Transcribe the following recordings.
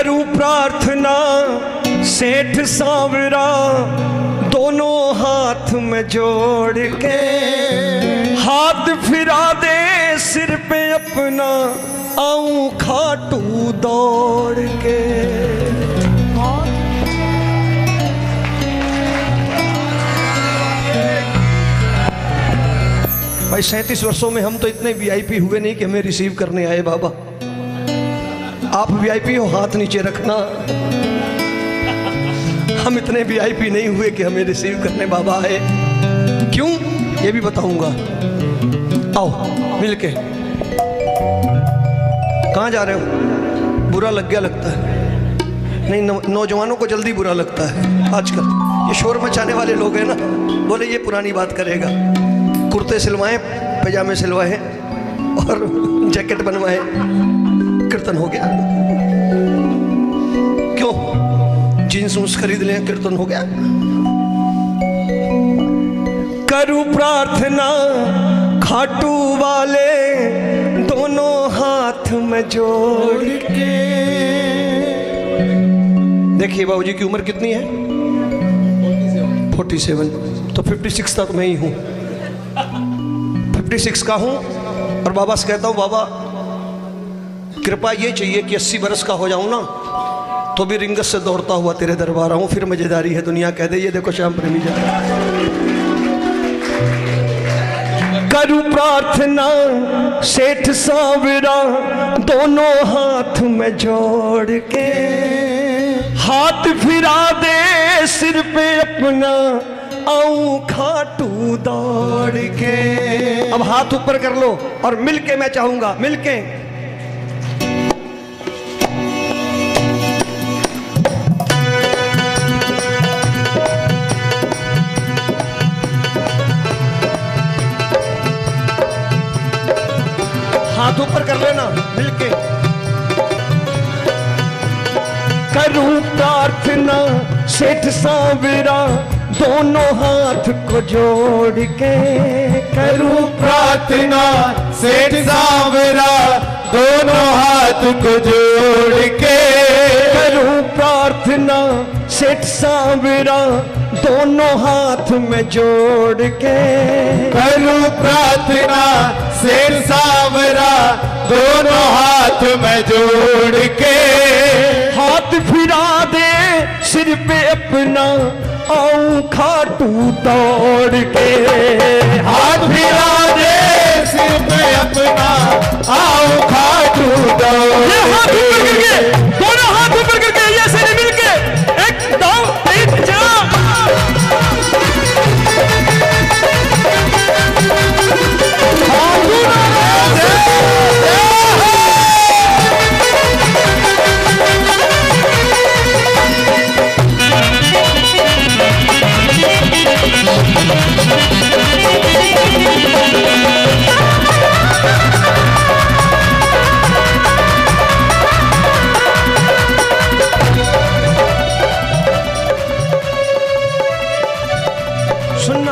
करूं प्रार्थना सेठ सांवरा दोनों हाथ में जोड़ के, हाथ फिरा दे सिर पे अपना आऊं खाटू दौड़ के। भाई 37 वर्षों में हम तो इतने वीआईपी हुए नहीं कि हमें रिसीव करने आए बाबा। आप वीआईपी हो, हाथ नीचे रखना। हम इतने वीआईपी नहीं हुए कि हमें रिसीव करने बाबा आए। क्यों, ये भी बताऊंगा। आओ मिलके। कहाँ जा रहे हो? बुरा लग गया लगता है। नहीं, नौजवानों को जल्दी बुरा लगता है आजकल। ये शोर मचाने वाले लोग हैं ना, बोले ये पुरानी बात करेगा। कुर्ते सिलवाए, पैजामे सिलवाए और जैकेट बनवाए, कीर्तन हो गया। क्यों, जींस ऊंस खरीद लें, कीर्तन हो गया। करूं प्रार्थना खाटू वाले दोनों हाथ में जोड़ के। देखिए बाबूजी की उम्र कितनी है? 47। तो 56 तक मैं ही हूं, 56 का हूं। और बाबा से कहता हूं बाबा कृपा ये चाहिए कि 80 बरस का हो जाऊं ना तो भी रिंगत से दौड़ता हुआ तेरे दरबार आऊं, फिर मजेदारी है दुनिया। कह दे ये देखो श्याम प्रेमी जा रहा है। करूं प्रार्थना सेठ सांवरा दोनों हाथ में जोड़ के, हाथ फिरा दे सिर पे अपना आऊं खाटू दौड़ के। अब हाथ ऊपर कर लो और मिलके मैं चाहूंगा, मिलके हाथ ऊपर कर लेना मिलके। करूं प्रार्थना सेठ सांवरा दोनों हाथ को जोड़ के। करूं प्रार्थना सेठ सांवरा दोनों हाथ को जोड़ के। करूं प्रार्थना सेठ सांवरा दोनों हाथ में जोड़ के। करूं प्रार्थना सेठ सांवरा दोनों हाथ में जोड़ के। हाथ फिरा दे सिर पे अपना आऊं खाटू दौड़ के। हाथ फिरा दे सिर पे अपना आऊं खाटू दौड़ के। हाथ ऊपर करके, दोनों हाथ ऊपर करके ऐसे नहीं मिलके, एक दो तीन चार। सुनना,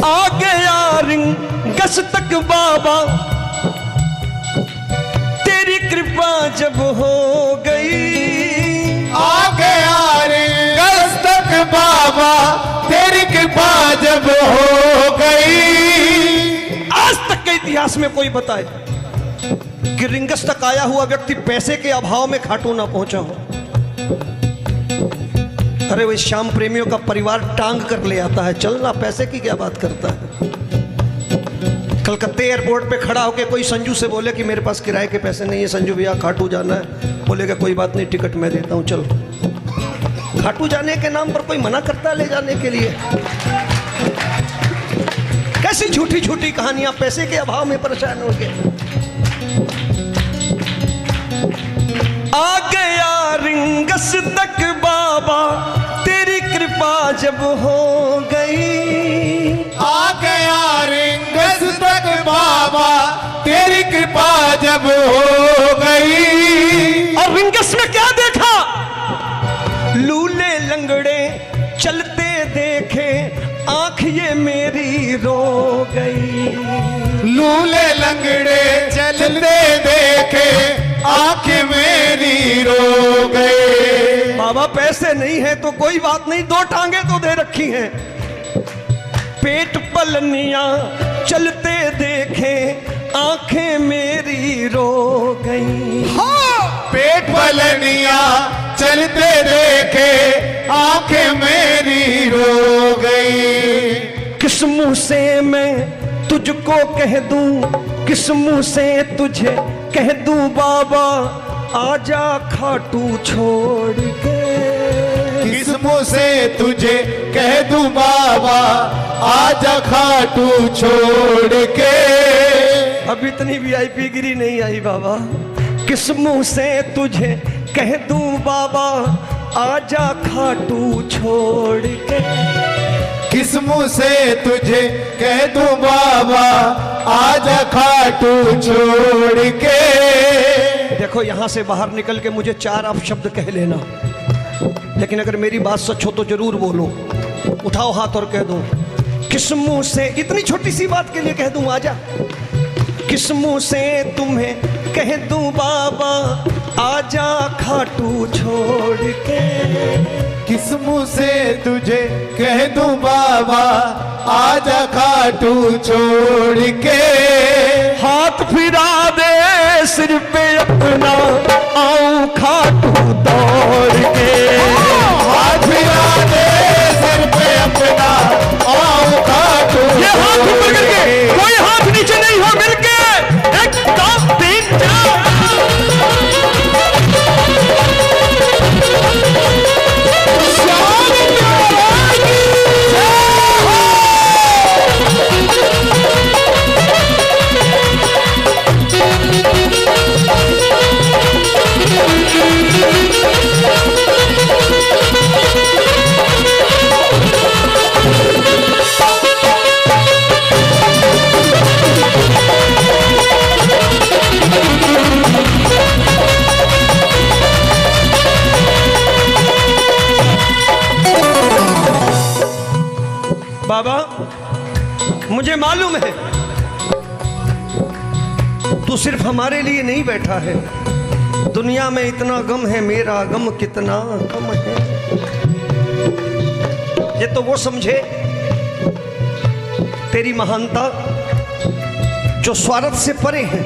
आ गया रिंगस तक बाबा तेरी कृपा जब हो गई। आ गया रिंगस तक बाबा तेरी कृपा जब हो गई। आज तक के इतिहास में कोई बताए कि रिंगस तक आया हुआ व्यक्ति पैसे के अभाव में खाटू ना पहुंचा हो। अरे वो श्याम प्रेमियों का परिवार टांग कर ले आता है, चलना पैसे की क्या बात करता है। कलकत्ते एयरपोर्ट पे खड़ा होके कोई संजू से बोले कि मेरे पास किराए के पैसे नहीं है संजू भैया, खाटू जाना है। बोलेगा कोई बात नहीं, टिकट मैं देता हूँ, चल। खाटू जाने के नाम पर कोई मना करता है ले जाने के लिए? कैसी झूठी झूठी कहानियां, पैसे के अभाव में परेशान हो गए। आ गया रिंगस तक बाबा तेरी कृपा जब हो गई। आ गया रिंगस तक बाबा तेरी कृपा जब हो गई। और रिंगस में क्या देखा? लूले लंगड़े चलते देखे, आंख ये मेरी रो गई। लूले लंगड़े चलते देखे, आंख मेरी पैसे नहीं है तो कोई बात नहीं, 2 टांगे तो दे रखी हैं। पेट पलनियां चलते देखे आंखें मेरी रो गई। पेट पलनियां चलते देखे आंखें मेरी रो गई। किस मुंह से मैं तुझको कह दूं, किस मुंह से तुझे कह दूं बाबा आजा खाटू छोड़ के। किस मुंह से तुझे कह दूं बाबा आजा खाटू छोड़ के। अब इतनी वीआईपी गिरी नहीं आई बाबा। किस मुंह से तुझे कह दूं बाबा आजा खाटू छोड़ के। किस मुंह से तुझे कह दूं बाबा आजा खाटू छोड़ के। देखो यहां से बाहर निकल के मुझे 4 अपशब्द कह लेना, लेकिन अगर मेरी बात सच हो तो जरूर बोलो। उठाओ हाथ और कह दो किस मुंह से, इतनी छोटी सी बात के लिए कह दूं आजा। किस मुंह से तुम्हें कह दूं बाबा आजा खाटू छोड़ के। किस मुंह से तुझे कह दूं बाबा आजा खाटू छोड़ के। हाथ फिरा दे सिर पे अपना आऊं खाटू दौड़ के। हाथ फिरा दे सिर पे अपना आऊं खाटू। ये हाथ ऊपर करके, कोई हाथ नीचे नहीं हो, मिलके 1 2 3 4। बाबा मुझे मालूम है तू सिर्फ हमारे लिए नहीं बैठा है। दुनिया में इतना गम है, मेरा गम कितना कम है। ये तो वो समझे तेरी महानता जो स्वार्थ से परे है,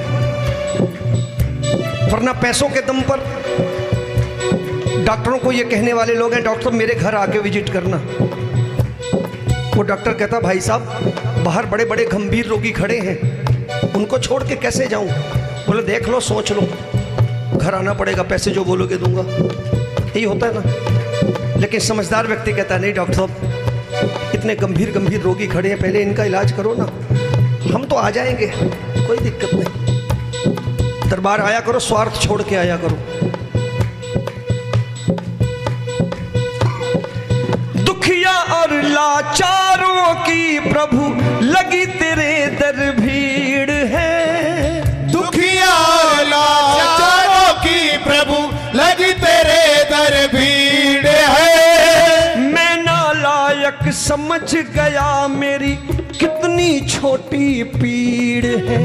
वरना पैसों के दम पर डॉक्टरों को ये कहने वाले लोग हैं डॉक्टर मेरे घर आके विजिट करना। वो डॉक्टर कहता भाई साहब बाहर बड़े बड़े गंभीर रोगी खड़े हैं, उनको छोड़ के कैसे जाऊं। बोले देख लो सोच लो, घर आना पड़ेगा, पैसे जो बोलोगे दूंगा। यही होता है ना। लेकिन समझदार व्यक्ति कहता है नहीं डॉक्टर साहब इतने गंभीर गंभीर रोगी खड़े हैं, पहले इनका इलाज करो ना, हम तो आ जाएंगे, कोई दिक्कत नहीं। दरबार आया करो, स्वार्थ छोड़ के आया करो। दुखिया और लाचारों की प्रभु लगी तेरे दर भीड़ है। दुखिया और लाचारों की प्रभु लगी तेरे दर भीड़ है। मैं नालायक समझ गया मेरी कितनी छोटी पीड़ है।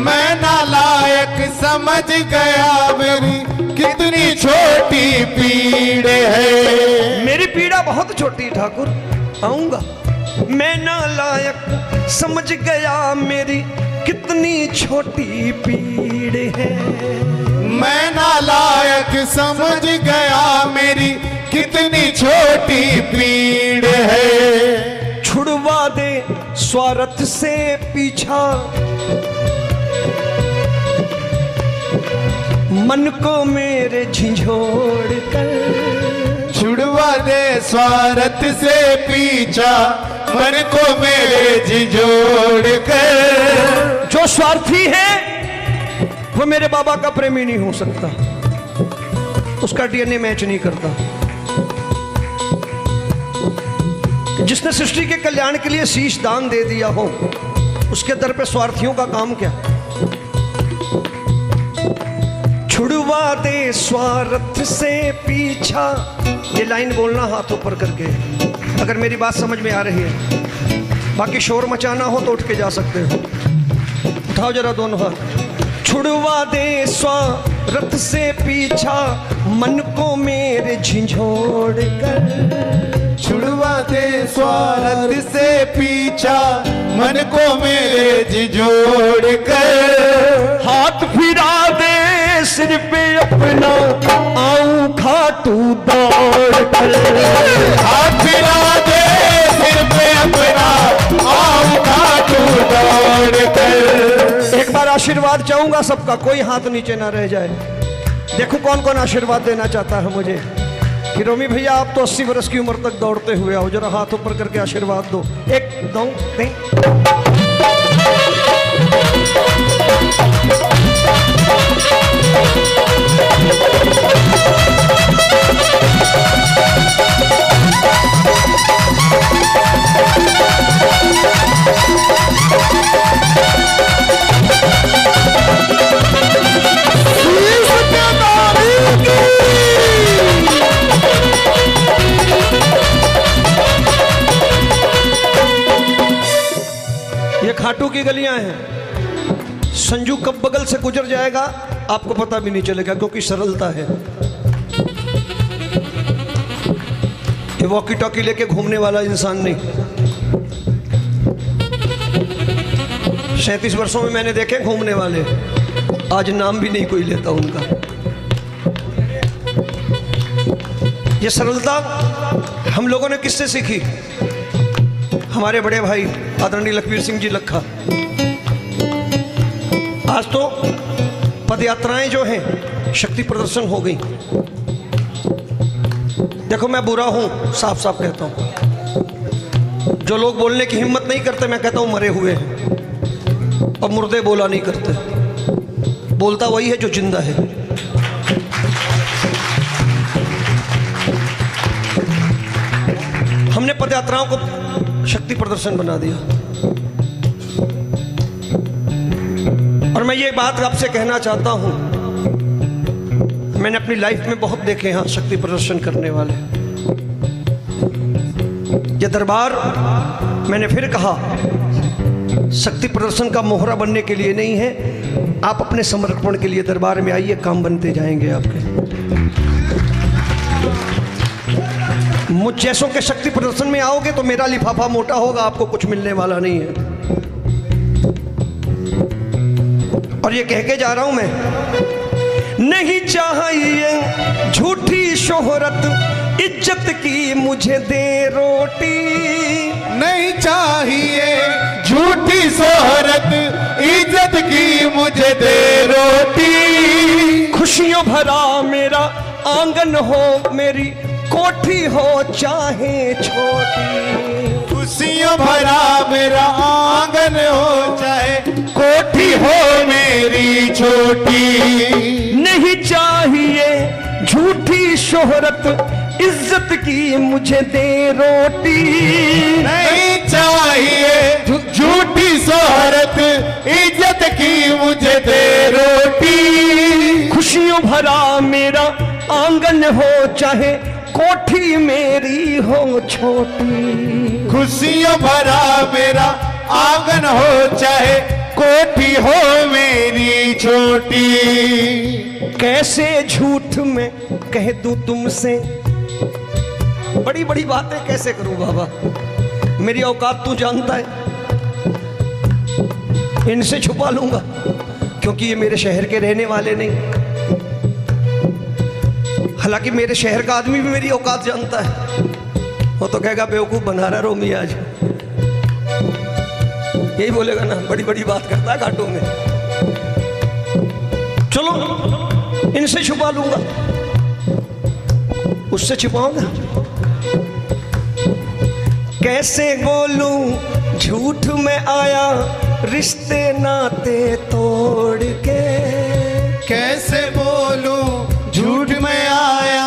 मैं नालायक समझ गया मेरी कितनी छोटी पीड़ है। मेरी पीड़ा बहुत छोटी ठाकुर, आऊंगा। मैं नालायक समझ गया मेरी कितनी छोटी पीड़ है। मैं नालायक समझ गया मेरी कितनी छोटी पीड़ है। छुड़वा दे स्वार्थ से पीछा, मन को मेरे झिझोड़ कर। छुड़वा दे स्वार्थ से पीछा, मन को मेरे झिझोड़ कर। जो स्वार्थी है वो मेरे बाबा का प्रेमी नहीं हो सकता, उसका डीएनए मैच नहीं करता। जिसने सृष्टि के कल्याण के लिए शीश दान दे दिया हो, उसके दर पे स्वार्थियों का काम क्या। छुड़वा दे स्वार्थ से पीछा, ये लाइन बोलना हाथ ऊपर करके अगर मेरी बात समझ में आ रही है। बाकी शोर मचाना हो तो उठ के जा सकते हो। उठाओ जरा दोनों हाथ। छुड़वा दे स्वार्थ रत से पीछा मन को मेरे झिझोड़ कर, छुड़वा दे स्वार्थ से पीछा मन को मेरे झिझोड़ कर, हाथ फिरा दे सिर पे अपना आऊं खाटू दौड़ कर, हाथ फिरा दे सिर पे अपना आऊं खाटू दौड़ कर। एक बार आशीर्वाद चाहूंगा सबका, कोई हाथ नीचे ना रह जाए। देखो कौन कौन आशीर्वाद देना चाहता है मुझे। कि रोमी भैया आप तो 80 वर्ष की उम्र तक दौड़ते हुए आओ, जरा हाथ ऊपर करके आशीर्वाद दो। 1 2 3। ये खाटू की गलियां हैं। संजू कब बगल से गुजर जाएगा आपको पता भी नहीं चलेगा, क्योंकि सरलता है। ये वॉकी टॉकी लेके घूमने वाला इंसान नहीं। 37 वर्षों में मैंने देखे घूमने वाले, आज नाम भी नहीं कोई लेता उनका। ये सरलता हम लोगों ने किससे सीखी? हमारे बड़े भाई आदरणीय लखबीर सिंह जी लखा। आज तो पदयात्राएं जो हैं शक्ति प्रदर्शन हो गई। देखो मैं बुरा हूं, साफ साफ कहता हूं। जो लोग बोलने की हिम्मत नहीं करते, मैं कहता हूं मरे हुए हैं। और मुर्दे बोला नहीं करते, बोलता वही है जो जिंदा है। हमने पदयात्राओं को शक्ति प्रदर्शन बना दिया। और मैं ये बात आपसे कहना चाहता हूं, मैंने अपनी लाइफ में बहुत देखे हैं शक्ति प्रदर्शन करने वाले। ये दरबार, मैंने फिर कहा, शक्ति प्रदर्शन का मोहरा बनने के लिए नहीं है। आप अपने समर्पण के लिए दरबार में आइए, काम बनते जाएंगे आपके। मुझ जैसों के शक्ति प्रदर्शन में आओगे तो मेरा लिफाफा मोटा होगा, आपको कुछ मिलने वाला नहीं है। और ये कह के जा रहा हूं मैं, नहीं चाहिए झूठी शोहरत, इज्जत की मुझे दे रोटी। नहीं चाहिए झूठी शोहरत, इज्जत की मुझे दे रोटी। खुशियों भरा मेरा आंगन हो, मेरी कोठी हो चाहे छोटी। खुशियों भरा मेरा आंगन हो, चाहे कोठी हो मेरी छोटी। नहीं चाहिए झूठी शोहरत, इज्जत की मुझे दे रोटी। नहीं चाहिए झूठी शोहरत, इज्जत की मुझे दे रोटी। खुशियों भरा मेरा आंगन हो, चाहे कोठी मेरी हो छोटी। खुशियों भरा मेरा आंगन हो, चाहे कोठी हो मेरी छोटी। कैसे झूठ में कह दूं तुमसे, बड़ी बड़ी बातें कैसे करूं बाबा, मेरी औकात तू जानता है। इनसे छुपा लूंगा क्योंकि ये मेरे शहर के रहने वाले नहीं। हालांकि मेरे शहर का आदमी भी मेरी औकात जानता है। वो तो कहेगा बेवकूफ बना रहा रोमी आज, यही बोलेगा ना, बड़ी बड़ी बात करता है घाटों में। चलो इनसे छुपा लूंगा, उससे छुपाऊंगा। कैसे बोलूं झूठ में आया, रिश्ते नाते तोड़ के। कैसे बोलूं झूठ में आया,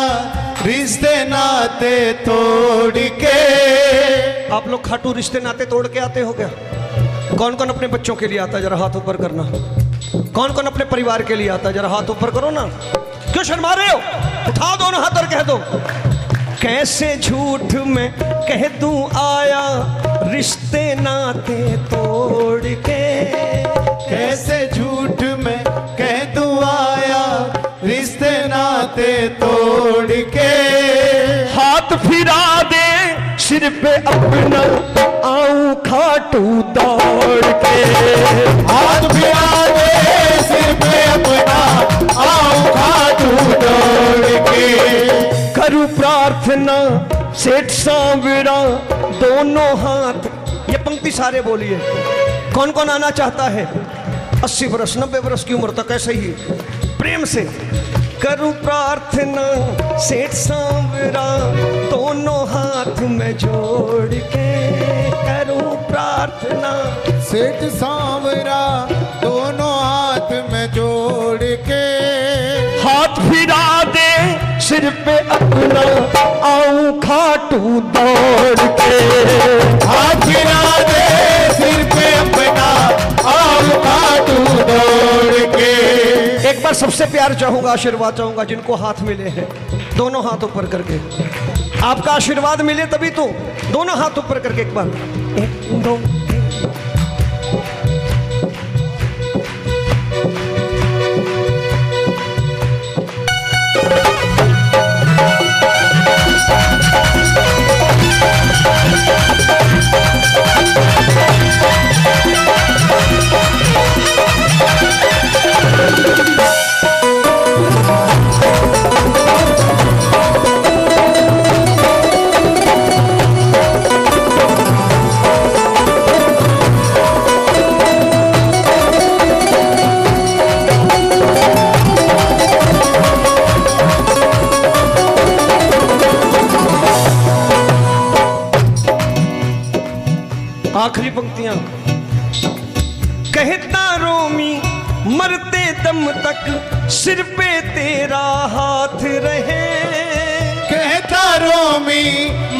रिश्ते नाते तोड़ के। आप लोग खाटू रिश्ते नाते तोड़ के आते हो क्या? कौन कौन अपने बच्चों के लिए आता, जरा हाथ ऊपर करना। कौन कौन अपने परिवार के लिए आता, जरा हाथ ऊपर करो ना। क्यों शर्मा रहे हो? उठाओ दोनों हाथ और कह दो, कैसे झूठ में कह दूं आया, रिश्ते नाते तोड़ के। कैसे झूठ में कह दूं आया, नाते तोड़ के। हाथ फिरा दे सिर पे अपना आऊं खाटू दौड़ के। हाथ फिरा दे सिर पे अपना आऊं खाटू दौड़ के। करूं प्रार्थना सेठ सांवरा दोनों हाथ। ये पंक्ति सारे बोलिए। कौन कौन आना चाहता है? 80 वर्ष 90 वर्ष की उम्र तक ऐसे ही प्रेम से। करूं प्रार्थना सेठ सांवरा दोनों हाथ में जोड़ के। करूं प्रार्थना सेठ सांवरा दोनों हाथ में जोड़ के। हाथ फिरा दे सिर पे अपना आऊं खाटू दौड़ के। हाथ फिरा दे सिर पे अपना आऊं खाटू दौड़ के। एक बार सबसे प्यार चाहूंगा, आशीर्वाद चाहूंगा जिनको हाथ मिले हैं दोनों हाथ ऊपर करके। आपका आशीर्वाद मिले तभी तो। दोनों हाथ ऊपर करके एक बार। 1 2 आखिरी पंक्तियां। कहता रोमी मरते दम तक सिर पे तेरा हाथ रहे। कहता रोमी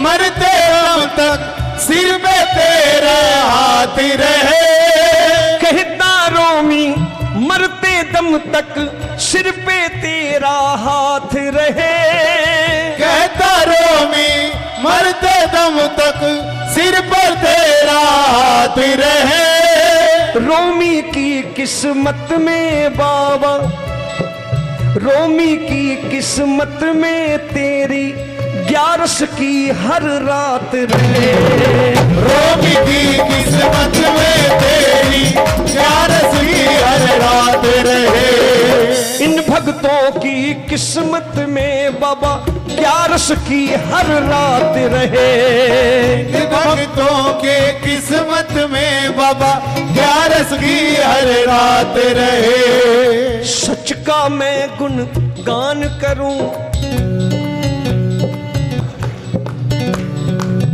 मरते दम तक सिर पे तेरा हाथ रहे। कहता रोमी मरते दम तक सिर पे तेरा हाथ रहे। कहता रोमी मरते दम तक सिर पर तेरा हाथ रहे। रोमी की किस्मत में बाबा, रोमी की किस्मत में तेरी 11 की हर रात रहे। रोमी की किस्मत में तेरी 11 की हर रात रहे। इन भक्तों की किस्मत में बाबा 11 की हर रात रहे। इन भक्तों के किस्मत में बाबा 11 की हर रात रहे। सच का मैं गुणगान करूं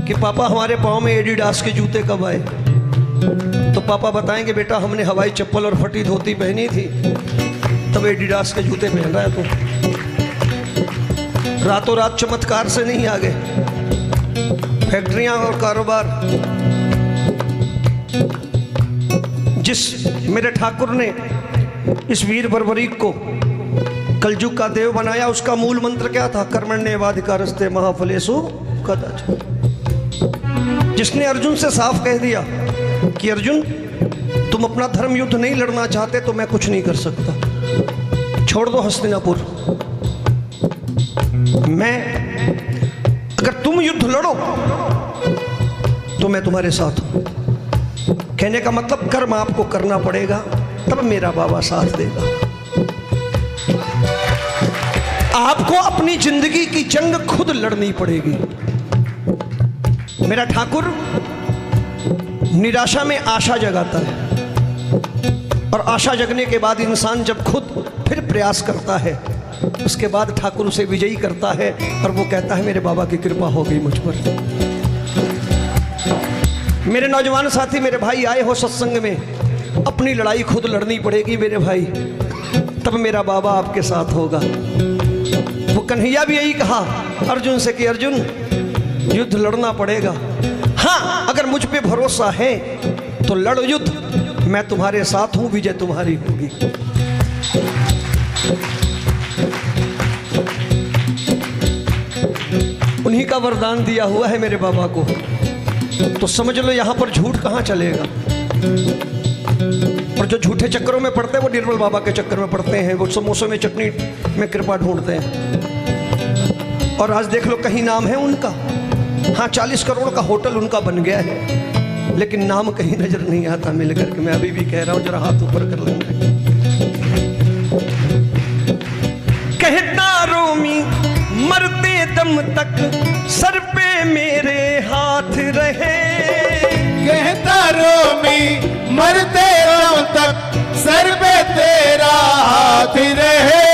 कि पापा हमारे पाँव में एडिडास के जूते कब आए। तो पापा बताएंगे बेटा हमने हवाई चप्पल और फटी धोती पहनी थी तब एडिडास के जूते पहन रहा है तू। रातों रात चमत्कार से नहीं आ गए। फैक्ट्रियां और कारोबार। जिस मेरे ठाकुर ने इस वीर बर्बरीक को कलयुग का देव बनाया उसका मूल मंत्र क्या था? कर्मण्येवाधिकारस्ते महाफलेषु कदाचन। जिसने अर्जुन से साफ कह दिया कि अर्जुन तुम अपना धर्म युद्ध नहीं लड़ना चाहते तो मैं कुछ नहीं कर सकता, छोड़ दो हस्तिनापुर। मैं अगर तुम युद्ध लड़ो तो मैं तुम्हारे साथ हूं। कहने का मतलब कर्म आपको करना पड़ेगा तब मेरा बाबा साथ देगा। आपको अपनी जिंदगी की जंग खुद लड़नी पड़ेगी। मेरा ठाकुर निराशा में आशा जगाता है और आशा जगने के बाद इंसान जब खुद फिर प्रयास करता है उसके बाद ठाकुर उसे विजयी करता है और वो कहता है मेरे बाबा की कृपा हो गई मुझ पर। मेरे नौजवान साथी मेरे भाई आए हो सत्संग में, अपनी लड़ाई खुद लड़नी पड़ेगी मेरे भाई, तब मेरा बाबा आपके साथ होगा। वो कन्हैया भी यही कहा अर्जुन से कि अर्जुन युद्ध लड़ना पड़ेगा, हाँ अगर मुझ पे भरोसा है तो लड़ो युद्ध, मैं तुम्हारे साथ हूं, विजय तुम्हारी होगी। उन्हीं का वरदान दिया हुआ है मेरे बाबा को, तो समझ लो यहां पर झूठ कहां चलेगा। और जो झूठे चक्करों में पड़ते हैं वो निर्मल बाबा के चक्कर में पड़ते हैं, वो समोसों में चटनी में कृपा ढूंढते हैं। और आज देख लो कहीं नाम है उनका, हाँ 40 करोड़ का होटल उनका बन गया है, लेकिन नाम कहीं नजर नहीं आता मिल करके। मैं अभी भी कह रहा हूं, जरा हाथ ऊपर कर लेंगे। कहता रोमी मरते दम तक सर पे मेरे हाथ रहे, कहता रोमी मरते दम तक सर पे तेरा हाथ रहे।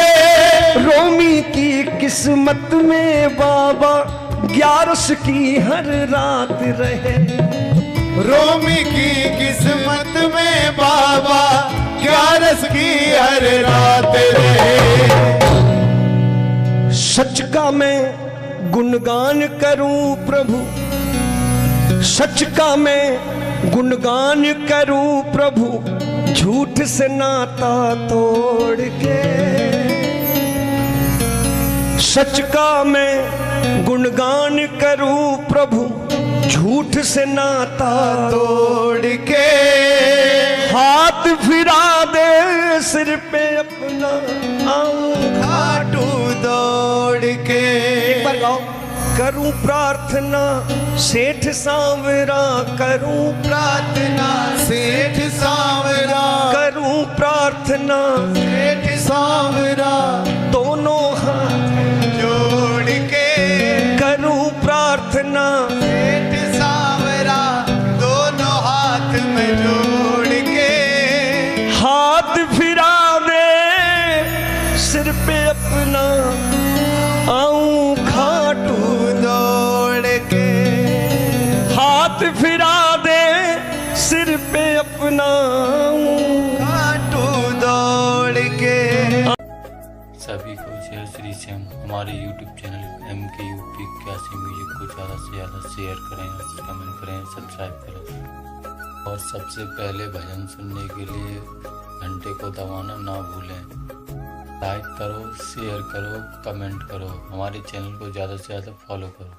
रोमी की किस्मत में बाबा 11 की हर रात रहे, रोमी की किस्मत में बाबा 11 की हर रात रहे। सच का मैं गुणगान करूं प्रभु, सच का मैं गुणगान करूं प्रभु, झूठ से नाता तोड़ के। सच का मैं गुणगान करूं प्रभु, झूठ से नाता तोड़ के। हाथ फिरा दे सिर पे अपना, आऊं खाटू दौड़ के। एक बार गाओ। करूं प्रार्थना सेठ सांवरा, करूं प्रार्थना सेठ सांवरा, करूं प्रार्थना सेठ सांवरा, दोनों हाथ जोड़ के। करूं प्रार्थना सेठ सांवरा, दोनों हाथ में जोड़ के। हाथ फिरा दे सिर पे अपना, आऊं खाटू दौड़ के। हाथ फिरा दे सिर पे अपना, खाटू दौड़ के। सभी को जय श्री श्याम। हमारे YouTube चैनल MKUP 81 म्यूजिक को ज़्यादा से ज़्यादा शेयर करें, कमेंट करें, सब्सक्राइब करें और सबसे पहले भजन सुनने के लिए घंटे को दबाना ना भूलें। लाइक करो, शेयर करो, कमेंट करो, हमारे चैनल को ज़्यादा से ज़्यादा फॉलो करो।